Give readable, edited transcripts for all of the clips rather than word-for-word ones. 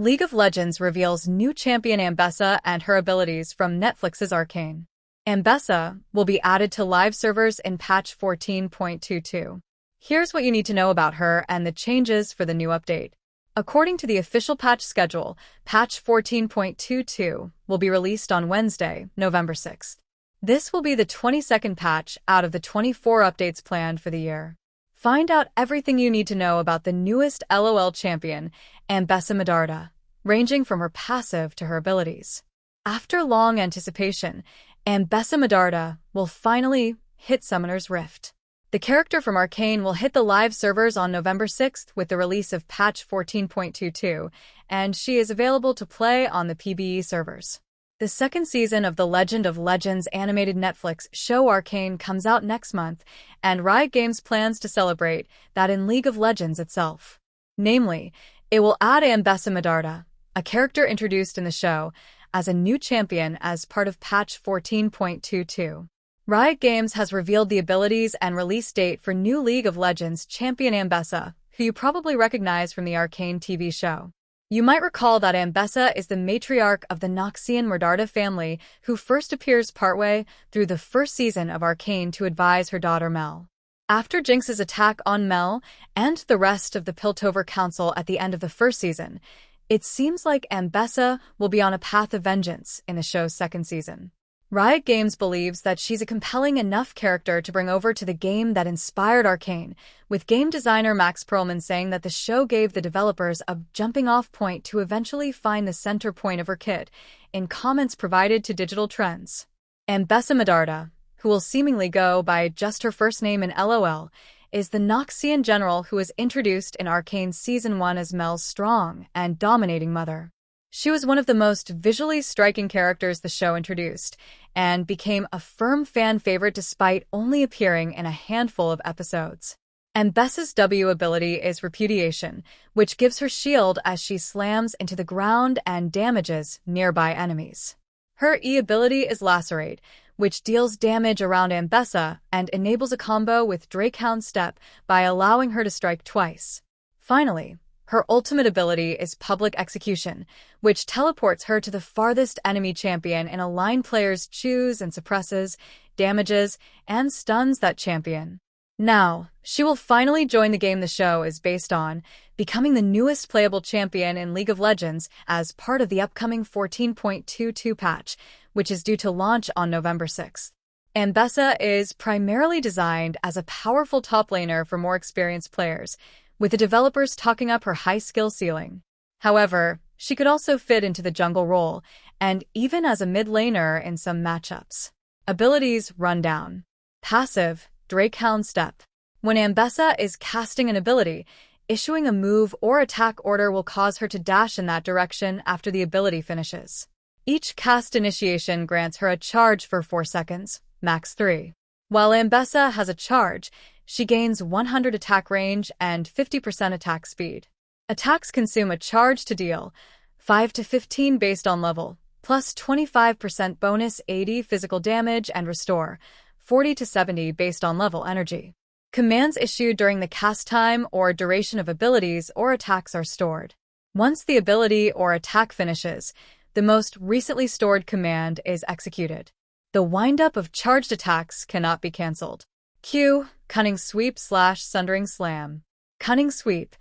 League of Legends reveals new champion Ambessa and her abilities from Netflix's Arcane. Ambessa will be added to live servers in patch 14.22. Here's what you need to know about her and the changes for the new update. According to the official patch schedule, patch 14.22 will be released on Wednesday, November 6th. This will be the 22nd patch out of the 24 updates planned for the year. Find out everything you need to know about the newest LoL champion, Ambessa Medarda, ranging from her passive to her abilities. After long anticipation, Ambessa Medarda will finally hit Summoner's Rift. The character from Arcane will hit the live servers on November 6th with the release of patch 14.22, and she is available to play on the PBE servers. The second season of the Legend of Legends animated Netflix show Arcane comes out next month, and Riot Games plans to celebrate that in League of Legends itself. Namely, it will add Ambessa Medarda, a character introduced in the show, as a new champion as part of patch 14.22. Riot Games has revealed the abilities and release date for new League of Legends champion Ambessa, who you probably recognize from the Arcane TV show. You might recall that Ambessa is the matriarch of the Noxian Medarda family who first appears partway through the first season of Arcane to advise her daughter Mel. After Jinx's attack on Mel and the rest of the Piltover Council at the end of the first season, it seems like Ambessa will be on a path of vengeance in the show's second season. Riot Games believes that she's a compelling enough character to bring over to the game that inspired Arcane, with game designer Max Perlman saying that the show gave the developers a jumping-off point to eventually find the center point of her kit, in comments provided to Digital Trends. Ambessa Medarda, who will seemingly go by just her first name in LOL, is the Noxian general who was introduced in Arcane's Season 1 as Mel's strong and dominating mother. She was one of the most visually striking characters the show introduced, and became a firm fan favorite despite only appearing in a handful of episodes. Ambessa's W ability is Repudiation, which gives her shield as she slams into the ground and damages nearby enemies. Her E ability is Lacerate, which deals damage around Ambessa and enables a combo with Drakehound Step by allowing her to strike twice. Finally, her ultimate ability is Public Execution, which teleports her to the farthest enemy champion in a line players choose and suppresses, damages, and stuns that champion. Now, she will finally join the game the show is based on, becoming the newest playable champion in League of Legends as part of the upcoming 14.22 patch, which is due to launch on November 6th. Ambessa is primarily designed as a powerful top laner for more experienced players, with the developers talking up her high skill ceiling. However, she could also fit into the jungle role, and even as a mid laner in some matchups. Abilities rundown. Passive, Drakehound Step. When Ambessa is casting an ability, issuing a move or attack order will cause her to dash in that direction after the ability finishes. Each cast initiation grants her a charge for 4 seconds, max 3. While Ambessa has a charge, she gains 100 attack range and 50% attack speed. Attacks consume a charge to deal 5 to 15 based on level, plus 25% bonus 80 physical damage and restore 40 to 70 based on level energy. Commands issued during the cast time or duration of abilities or attacks are stored. Once the ability or attack finishes, the most recently stored command is executed. The windup of charged attacks cannot be cancelled. Q. Cunning Sweep / Sundering Slam. Cunning Sweep.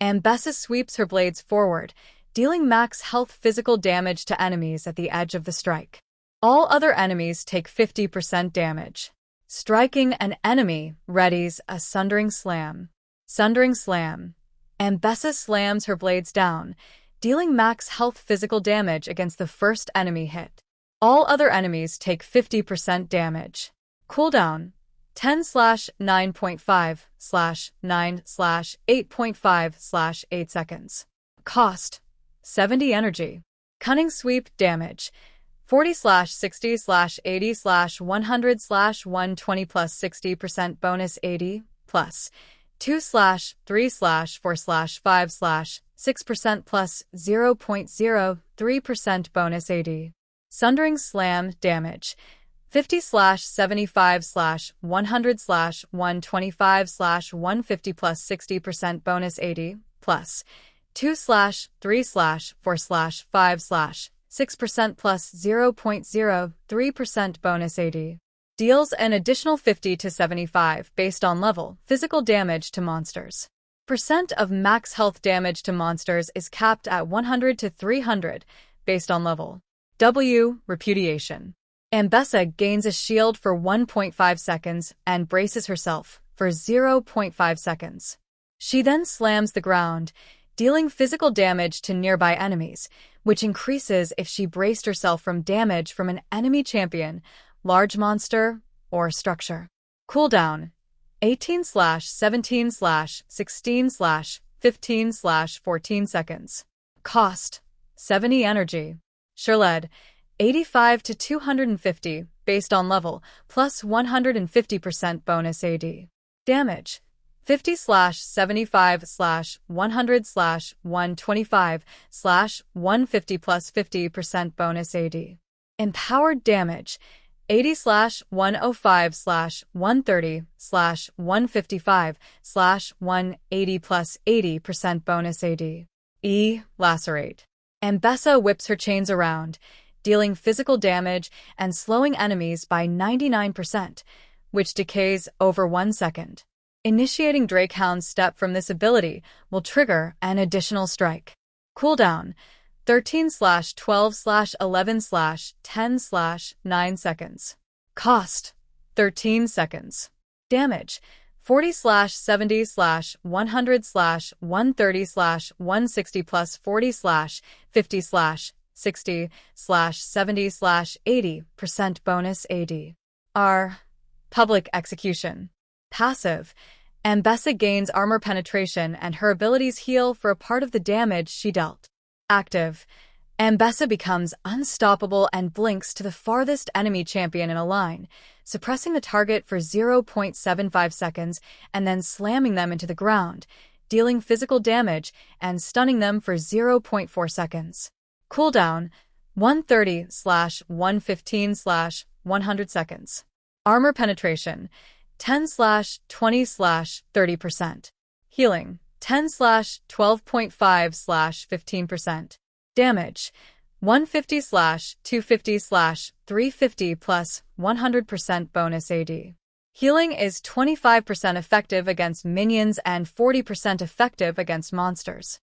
Ambessa sweeps her blades forward, dealing max health physical damage to enemies at the edge of the strike. All other enemies take 50% damage. Striking an enemy readies a Sundering Slam. Sundering Slam. Ambessa slams her blades down, dealing max health physical damage against the first enemy hit. All other enemies take 50% damage. Cooldown. 10/9.5/9/8.5/8 seconds. Cost. 70 energy. Cunning Sweep damage. 40/60/80/100/120 plus 60% bonus 80 plus 2/3/4/5/6% plus 0.03% bonus 80. Sundering Slam damage. 50/75/100/125/150 plus 60% bonus 80 plus 2/3/4/5/6% plus 0.03% bonus AD. Deals an additional 50 to 75 based on level physical damage to monsters. Percent of max health damage to monsters is capped at 100 to 300 based on level. W. Repudiation. Ambessa gains a shield for 1.5 seconds and braces herself for 0.5 seconds. She then slams the ground, dealing physical damage to nearby enemies, which increases if she braced herself from damage from an enemy champion, large monster, or structure. Cooldown: 18/17/16/15/14 seconds. Cost: 70 energy. Shirled: 85 to 250 based on level, plus 150% bonus AD. Damage: 50/75/100/125/150 plus 50% bonus AD. Empowered damage: 80/105/130/155/180 plus 80% bonus AD. E. Lacerate. Ambessa whips her chains around, dealing physical damage and slowing enemies by 99%, which decays over 1 second. Initiating Drakehound's step from this ability will trigger an additional strike. Cooldown: 13/12/11/10/9 seconds. Cost: 13 seconds. Damage: 40/70/100/130/160 plus 40/50/60/70/80% bonus AD. R. Public Execution. Passive: Ambessa gains armor penetration and her abilities heal for a part of the damage she dealt. Active: Ambessa becomes unstoppable and blinks to the farthest enemy champion in a line, suppressing the target for 0.75 seconds and then slamming them into the ground, dealing physical damage and stunning them for 0.4 seconds. Cooldown: 130/115/100 seconds. Armor penetration: 10/20/30%. Healing: 10/12.5/15%. Damage: 150/250/350 plus 100% bonus AD. Healing is 25% effective against minions and 40% effective against monsters.